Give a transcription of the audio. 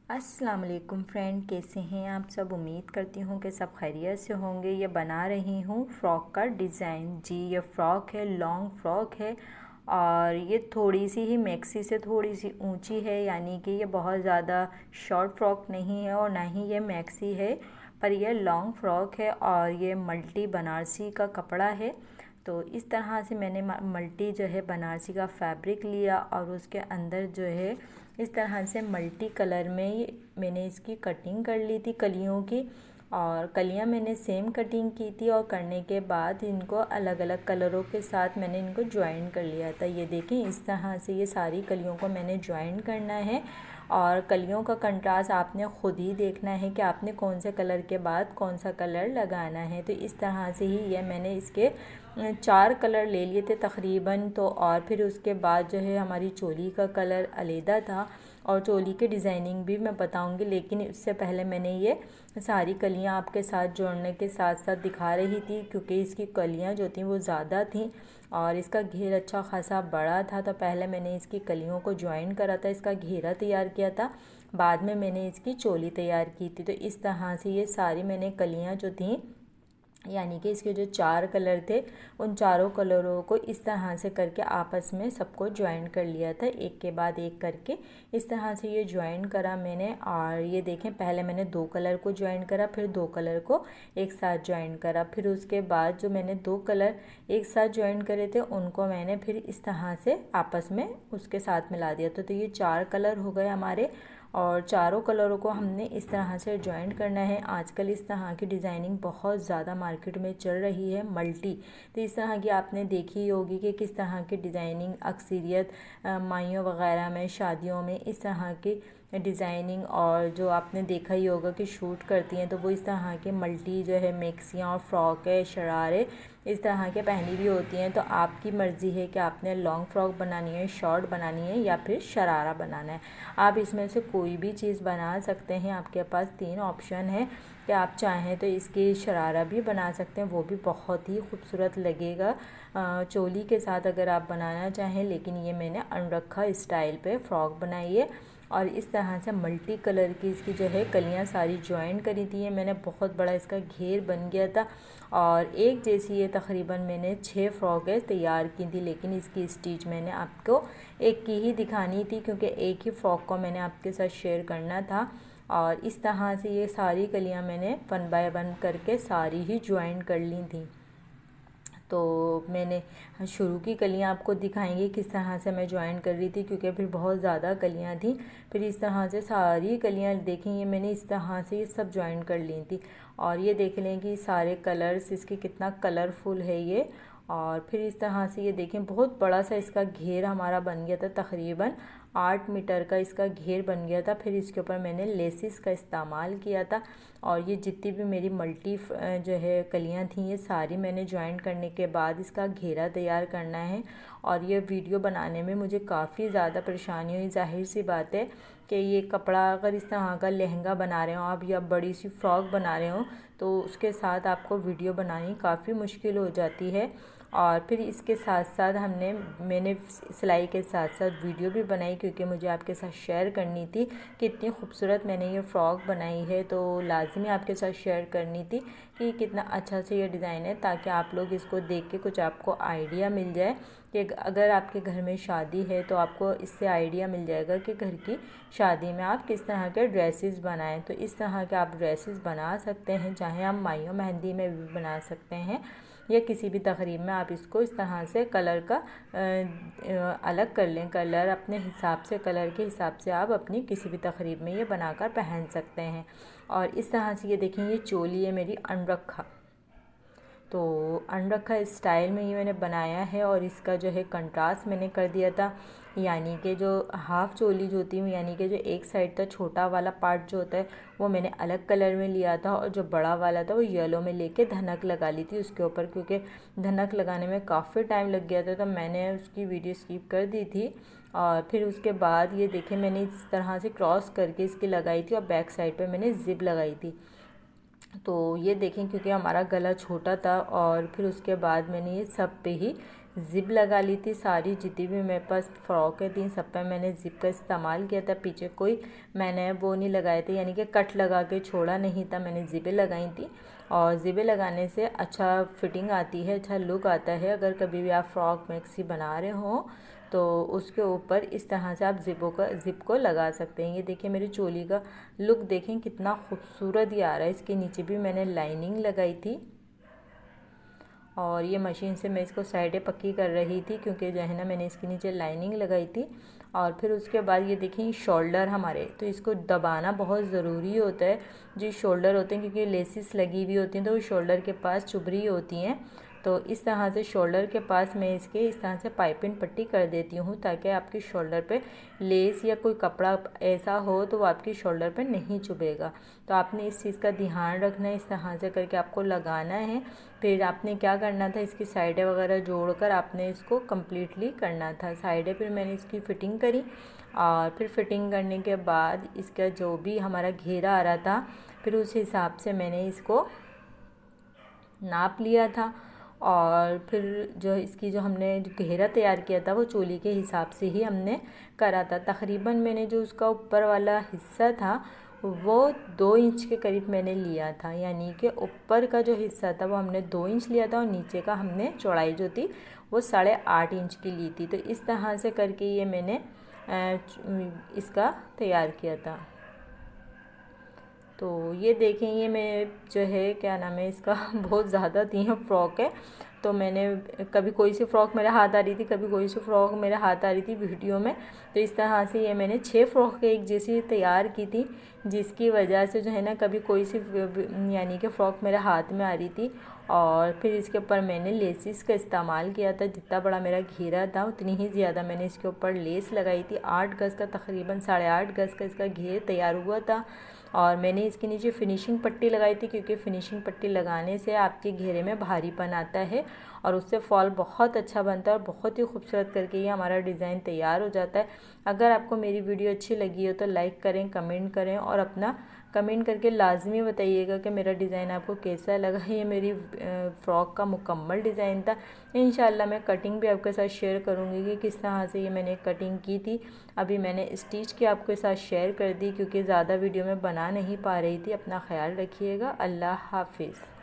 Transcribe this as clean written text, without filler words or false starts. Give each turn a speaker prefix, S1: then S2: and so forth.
S1: अस्सलाम वालेकुम फ्रेंड, कैसे हैं आप सब। उम्मीद करती हूँ कि सब खैरियत से होंगे। ये बना रही हूँ फ़्रॉक का डिज़ाइन। जी, ये फ़्रॉक है, लॉन्ग फ़्रॉक है और ये थोड़ी सी ही मैक्सी से थोड़ी सी ऊंची है, यानी कि ये बहुत ज़्यादा शॉर्ट फ़्रॉक नहीं है और ना ही ये मैक्सी है, पर यह लॉन्ग फ़्रॉक है और ये मल्टी बनारसी का कपड़ा है। तो इस तरह से मैंने मल्टी जो है बनारसी का फैब्रिक लिया और उसके अंदर जो है इस तरह से मल्टी कलर में मैंने इसकी कटिंग कर ली थी कलियों की। और कलियां मैंने सेम कटिंग की थी और करने के बाद इनको अलग अलग कलरों के साथ मैंने इनको ज्वाइन कर लिया था। ये देखें, इस तरह से ये सारी कलियों को मैंने ज्वाइन करना है और कलियों का कंट्रास्ट आपने ख़ुद ही देखना है कि आपने कौन से कलर के बाद कौन सा कलर लगाना है। तो इस तरह से ही ये मैंने इसके 4 कलर ले लिए थे तकरीबन। तो और फिर उसके बाद जो है हमारी चोली का कलर अलहदा था और चोली की डिज़ाइनिंग भी मैं बताऊंगी, लेकिन इससे पहले मैंने ये सारी कलियां आपके साथ जोड़ने के साथ साथ दिखा रही थी, क्योंकि इसकी कलियां जो थी वो ज़्यादा थी और इसका घेर अच्छा खासा बड़ा था। तो पहले मैंने इसकी कलियों को ज्वाइन करा था, इसका घेरा तैयार किया था, बाद में मैंने इसकी चोली तैयार की थी। तो इस तरह से ये सारी मैंने कलियां जो थी, यानी कि इसके जो 4 कलर थे, उन चारों कलरों को इस तरह से करके आपस में सबको ज्वाइन कर लिया था, एक के बाद एक करके। इस तरह से ये ज्वाइन करा मैंने। और ये देखें, पहले मैंने 2 कलर को ज्वाइन करा, फिर 2 कलर को एक साथ ज्वाइन करा, फिर उसके बाद जो मैंने 2 कलर एक साथ ज्वाइन करे थे उनको मैंने फिर इस तरह से आपस में उसके साथ मिला दिया। तो ये 4 कलर हो गए हमारे और चारों कलरों को हमने इस तरह से ज्वाइन करना है। आजकल इस तरह की डिज़ाइनिंग बहुत ज़्यादा मार्केट में चल रही है, मल्टी। तो इस तरह की आपने देखी होगी कि किस तरह की डिज़ाइनिंग अक्सरियत माइयों वगैरह में, शादियों में इस तरह की डिज़ाइनिंग, और जो आपने देखा ही होगा कि शूट करती हैं तो वो इस तरह के मल्टी जो है मैक्सियाँ और फ्रॉक है, शरारे इस तरह के पहनी भी होती हैं। तो आपकी मर्ज़ी है कि आपने लॉन्ग फ्रॉक बनानी है, शॉर्ट बनानी है या फिर शरारा बनाना है। आप इसमें से कोई भी चीज़ बना सकते हैं। आपके पास 3 ऑप्शन है कि आप चाहें तो इसकी शरारा भी बना सकते हैं, वो भी बहुत ही खूबसूरत लगेगा चोली के साथ अगर आप बनाना चाहें। लेकिन ये मैंने अनरखा स्टाइल पे फ़्रॉक बनाई है और इस तरह से मल्टी कलर की इसकी जो है कलियां सारी ज्वाइन करी थी। मैंने बहुत बड़ा इसका घेर बन गया था और एक जैसी ये तकरीबन मैंने 6 फ्रॉकें तैयार की थी, लेकिन इसकी स्टिच मैंने आपको एक की ही दिखानी थी क्योंकि एक ही फ्रॉक को मैंने आपके साथ शेयर करना था। और इस तरह से ये सारी कलियां मैंने 1 बाय 1 करके सारी ही ज्वाइन कर ली थी। तो मैंने शुरू की कलियां आपको दिखाएंगी किस तरह से मैं ज्वाइन कर रही थी, क्योंकि फिर बहुत ज़्यादा कलियां थी। फिर इस तरह से सारी कलियां देखें, ये मैंने इस तरह से ये सब ज्वाइन कर ली थी। और ये देख लें कि सारे कलर्स इसके कितना कलरफुल है ये। और फिर इस तरह से ये देखें, बहुत बड़ा सा इसका घेर हमारा बन गया था, तकरीबन 8 मीटर का इसका घेर बन गया था। फिर इसके ऊपर मैंने लेसिस का इस्तेमाल किया था और ये जितनी भी मेरी मल्टी जो है कलियां थी, ये सारी मैंने ज्वाइन करने के बाद इसका घेरा तैयार करना है। और ये वीडियो बनाने में मुझे काफ़ी ज़्यादा परेशानी हुई। जाहिर सी बात है कि ये कपड़ा अगर इस तरह का लहंगा बना रहे हो आप या बड़ी सी फ्रॉक बना रहे हो तो उसके साथ आपको वीडियो बनानी काफ़ी मुश्किल हो जाती है। और फिर इसके साथ साथ मैंने सिलाई के साथ साथ वीडियो भी बनाई, क्योंकि मुझे आपके साथ शेयर करनी थी कि इतनी खूबसूरत मैंने ये फ़्रॉक बनाई है। तो लाजमी आपके साथ शेयर करनी थी कि कितना अच्छा से ये डिज़ाइन है, ताकि आप लोग इसको देख के कुछ आपको आइडिया मिल जाए कि अगर आपके घर में शादी है तो आपको इससे आइडिया मिल जाएगा कि घर की शादी में आप किस तरह के ड्रेसेस बनाएं। तो इस तरह के आप ड्रेसेस बना सकते हैं, चाहे आप माइयों मेहंदी में भी बना सकते हैं या किसी भी तकरीब में आप इसको इस तरह से कलर का अलग कर लें। कलर अपने हिसाब से, कलर के हिसाब से आप अपनी किसी भी तकरीब में ये बनाकर पहन सकते हैं। और इस तरह से ये देखें, ये चोली है मेरी अनरखा। तो अनरखा स्टाइल में ये मैंने बनाया है और इसका जो है कंट्रास्ट मैंने कर दिया था, यानी कि जो हाफ़ चोली जो होती है, यानी कि जो एक साइड का छोटा वाला पार्ट जो होता है वो मैंने अलग कलर में लिया था और जो बड़ा वाला था वो येलो में लेके धनक लगा ली थी उसके ऊपर, क्योंकि धनक लगाने में काफ़ी टाइम लग गया था तो मैंने उसकी वीडियो स्किप कर दी थी। और फिर उसके बाद ये देखें, मैंने इस तरह से क्रॉस करके इसकी लगाई थी और बैक साइड पर मैंने ज़िप लगाई थी। तो ये देखें, क्योंकि हमारा गला छोटा था और फिर उसके बाद मैंने ये सब पे ही ज़िप लगा ली थी। सारी जितनी भी मेरे पास फ़्रॉकें थी सब पे मैंने ज़िप का इस्तेमाल किया था। पीछे कोई मैंने वो नहीं लगाए थे, यानी कि कट लगा के छोड़ा नहीं था, मैंने ज़िपें लगाई थी। और ज़िपें लगाने से अच्छा फिटिंग आती है, अच्छा लुक आता है। अगर कभी भी आप फ़्रॉक मैक्सी बना रहे हो तो उसके ऊपर इस तरह से आप ज़िप को लगा सकते हैं। ये देखिए मेरी चोली का लुक देखें कितना खूबसूरत ही आ रहा है। इसके नीचे भी मैंने लाइनिंग लगाई थी और ये मशीन से मैं इसको साइडें पक्की कर रही थी, क्योंकि जो है ना मैंने इसके नीचे लाइनिंग लगाई थी। और फिर उसके बाद ये देखिए शोल्डर हमारे, तो इसको दबाना बहुत ज़रूरी होता है। जो शोल्डर होते हैं क्योंकि लेसिस लगी हुई होती हैं तो वो शोल्डर के पास चुभ रही होती हैं, तो इस तरह से शोल्डर के पास मैं इसके इस तरह से पाइपिंग पट्टी कर देती हूँ, ताकि आपके शोल्डर पे लेस या कोई कपड़ा ऐसा हो तो वो आपकी शोल्डर पे नहीं चुभेगा। तो आपने इस चीज़ का ध्यान रखना है, इस तरह से करके आपको लगाना है। फिर आपने क्या करना था, इसकी साइडें वगैरह जोड़कर आपने इसको कम्प्लीटली करना था। साइडें फिर मैंने इसकी फ़िटिंग करी और फिर फिटिंग करने के बाद इसका जो भी हमारा घेरा आ रहा था फिर उस हिसाब से मैंने इसको नाप लिया था। और फिर जो इसकी जो हमने घेरा तैयार किया था वो चोली के हिसाब से ही हमने करा था। तकरीबन मैंने जो उसका ऊपर वाला हिस्सा था वो 2 इंच के करीब मैंने लिया था, यानी कि ऊपर का जो हिस्सा था वो हमने 2 इंच लिया था और नीचे का हमने चौड़ाई जो थी वो 8.5 इंच की ली थी। तो इस तरह से करके ये मैंने इसका तैयार किया था। तो ये देखें ये मैं जो है क्या नाम है इसका बहुत ज़्यादा थी फ़्रॉक है, तो मैंने कभी कोई सी फ़्रॉक मेरे हाथ आ रही थी, कभी कोई सी फ़्रॉक मेरे हाथ आ रही थी वीडियो में। तो इस तरह से ये मैंने 6 फ़्रॉक एक जैसी तैयार की थी, जिसकी वजह से जो है ना कभी कोई सी यानी कि फ़्रॉक मेरे हाथ में आ रही थी। और फिर इसके ऊपर मैंने लेसिस का इस्तेमाल किया था। जितना बड़ा मेरा घेरा था उतनी ही ज़्यादा मैंने इसके ऊपर लेस लगाई थी। 8 गज़ का तकरीबन 8.5 गज़ का इसका घेर तैयार हुआ था। और मैंने इसके नीचे फिनिशिंग पट्टी लगाई थी, क्योंकि फिनिशिंग पट्टी लगाने से आपके घेरे में भारीपन आता है और उससे फॉल बहुत अच्छा बनता है और बहुत ही खूबसूरत करके ये हमारा डिज़ाइन तैयार हो जाता है। अगर आपको मेरी वीडियो अच्छी लगी हो तो लाइक करें, कमेंट करें और अपना कमेंट करके लाजमी बताइएगा कि मेरा डिज़ाइन आपको कैसा लगा। ये मेरी फ़्रॉक का मुकम्मल डिज़ाइन था। इंशाल्लाह मैं कटिंग भी आपके साथ शेयर करूँगी कि किस तरह से ये मैंने कटिंग की थी। अभी मैंने स्टिच की आपके साथ शेयर कर दी, क्योंकि ज़्यादा वीडियो में बना नहीं पा रही थी। अपना ख्याल रखिएगा। अल्लाह हाफिज़।